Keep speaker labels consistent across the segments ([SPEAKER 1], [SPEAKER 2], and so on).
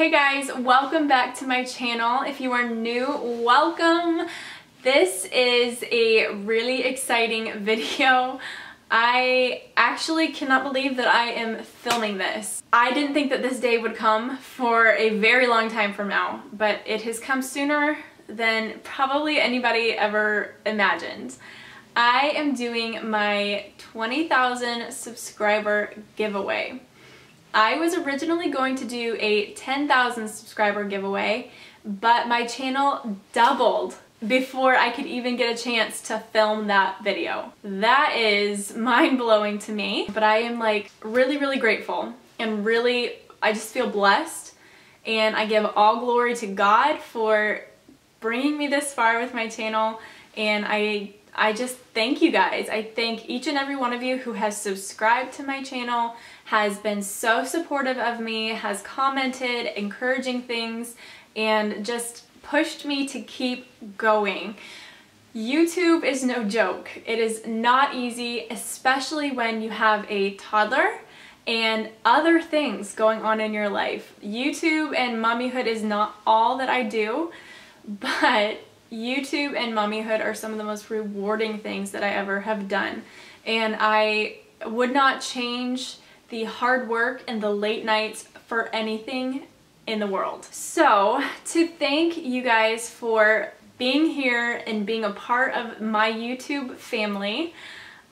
[SPEAKER 1] Hey guys, welcome back to my channel. If you are new, welcome. This is a really exciting video. I actually cannot believe that I am filming this. I didn't think that this day would come for a very long time from now, but it has come sooner than probably anybody ever imagined. I am doing my 20,000 subscriber giveaway. I was originally going to do a 10,000 subscriber giveaway, but my channel doubled before I could even get a chance to film that video. That is mind-blowing to me, but I am like really grateful and really, I just feel blessed, and I give all glory to God for bringing me this far with my channel, and I just thank you guys. I thank each and every one of you who has subscribed to my channel, has been so supportive of me, has commented encouraging things, and just pushed me to keep going. YouTube is no joke. It is not easy, especially when you have a toddler and other things going on in your life. YouTube and mommyhood is not all that I do, but YouTube and mommyhood are some of the most rewarding things that I ever have done. And I would not change the hard work and the late nights for anything in the world. So, to thank you guys for being here and being a part of my YouTube family,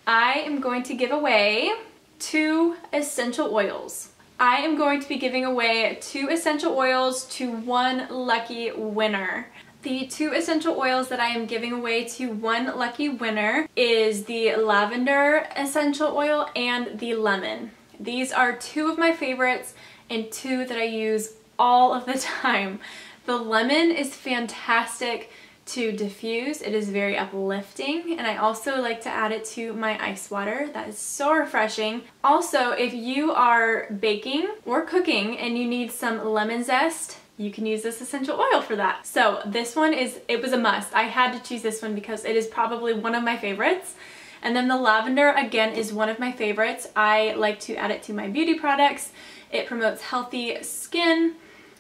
[SPEAKER 1] I am going to give away 2 essential oils. I am going to be giving away 2 essential oils to 1 lucky winner. The 2 essential oils that I am giving away to 1 lucky winner is the lavender essential oil and the lemon. These are 2 of my favorites and 2 that I use all of the time. The lemon is fantastic to diffuse. It is very uplifting, and I also like to add it to my ice water. That is so refreshing. Also, if you are baking or cooking and you need some lemon zest, you can use this essential oil for that. So this one it was a must. I had to choose this one because it is probably one of my favorites. And then the lavender, again, is one of my favorites. I like to add it to my beauty products. It promotes healthy skin,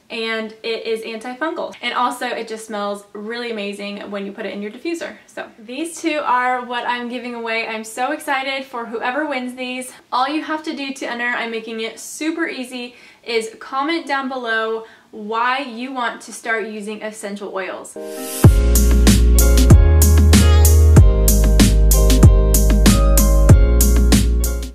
[SPEAKER 1] and it is antifungal. And also it just smells really amazing when you put it in your diffuser. So these 2 are what I'm giving away. I'm so excited for whoever wins these. All you have to do to enter, I'm making it super easy, is comment down below why you want to start using essential oils.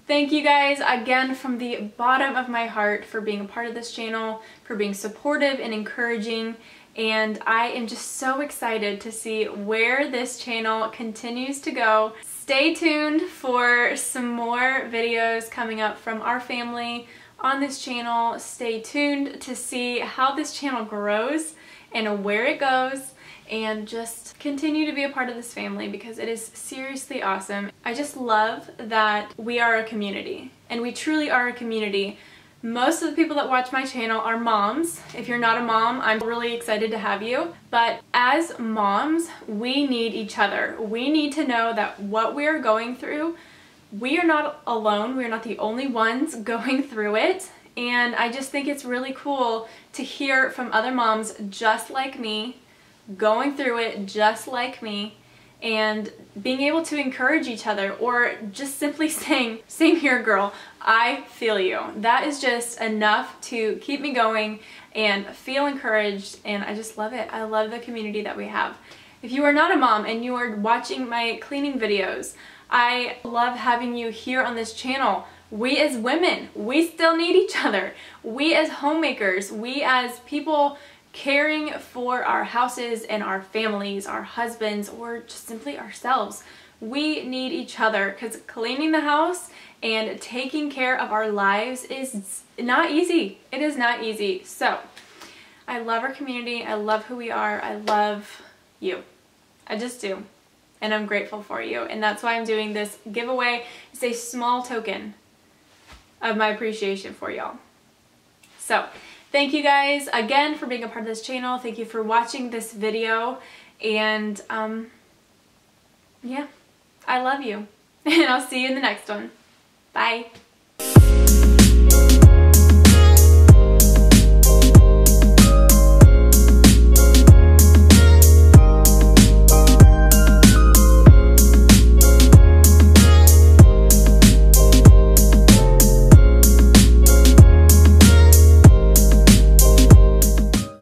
[SPEAKER 1] Thank you guys again from the bottom of my heart for being a part of this channel, for being supportive and encouraging, and I am just so excited to see where this channel continues to go. Stay tuned for some more videos coming up from our family on this channel. Stay tuned to see how this channel grows and where it goes, and just continue to be a part of this family because it is seriously awesome. I just love that we are a community, and we truly are a community. Most of the people that watch my channel are moms. If you're not a mom, I'm really excited to have you. But as moms, we need each other. We need to know that what we are going through, we are not alone. We are not the only ones going through it. And I just think it's really cool to hear from other moms just like me, going through it just like me, and being able to encourage each other, or just simply saying, same here girl, I feel you. That is just enough to keep me going and feel encouraged, and I just love it. I love the community that we have. If you are not a mom and you are watching my cleaning videos, I love having you here on this channel. We as women, we still need each other. We as homemakers, we as people caring for our houses and our families, our husbands, or just simply ourselves. We need each other because cleaning the house and taking care of our lives is not easy. It is not easy. So I love our community. I love who we are. I love you. I just do. And I'm grateful for you. And that's why I'm doing this giveaway. It's a small token of my appreciation for y'all. So thank you guys again for being a part of this channel. Thank you for watching this video, and yeah, I love you, and I'll see you in the next one. Bye.